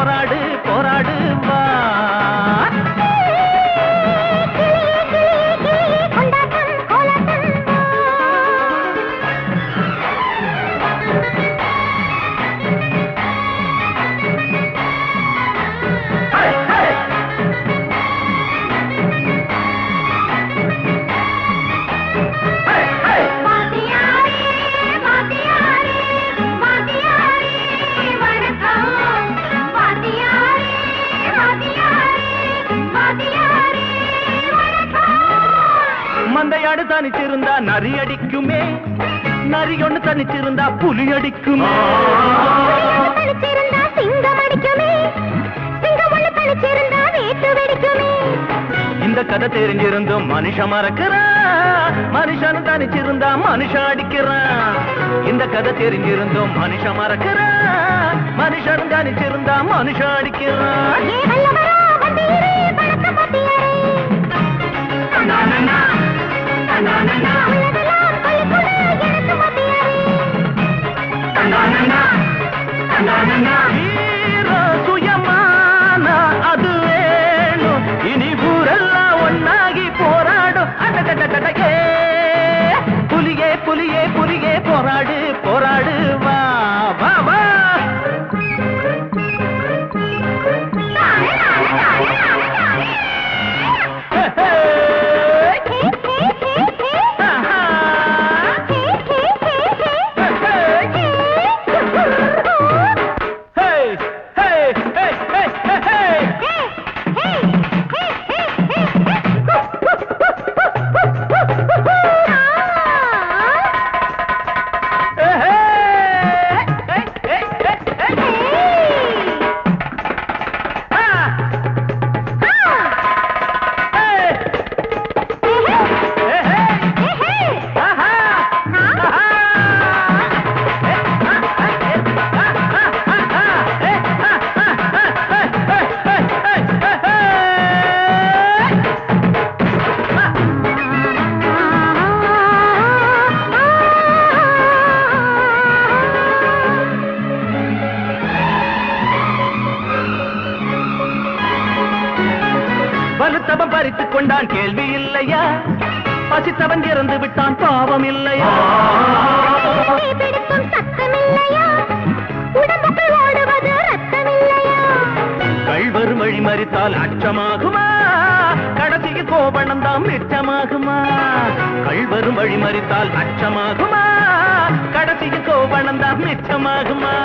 போராடு போராடு வா. மந்தையாடு தனிச்சிருந்தா நரி அடிக்குமே, நரி ஒண்ணு தனிச்சிருந்தா புலி அடிக்குமே, சிங்கம் அடிக்குமே, சிங்கம் ஒண்ணு தனிச்சிருந்தா வேட்டு வெடிக்குமே. இந்த கதை தெரிஞ்சிருந்தும் மனுஷன் மறக்கிறான், மனுஷன் தனிச்சிருந்தா மனுஷன் அடிக்கிறான். இந்த கதை தெரிஞ்சிருந்தும் மனுஷன் மறக்கிறான், மனுஷன் தனிச்சிருந்தா மனுஷன் அடிக்கிறான். சுயமான அது வேணும், இனி ஊரெல்லாம் ஒன்னாகி போராடும். புலியே புலியே புலியே போராடு போராடு வா வா வா. வலுத்தவன் பறித்துக் கொண்டான் கேள்வி இல்லையா, பசித்தவன் இறந்து விட்டான் பாவம் இல்லையா, கள்வர் வழி மறித்தால் அச்சமாகுமா, கடைசியில் கோபணம் தான் மிச்சமாகுமா. கள்வரும் வழி மறித்தால் அச்சமாகுமா, கடைசியில் கோபணம் தான் மிச்சமாகுமா.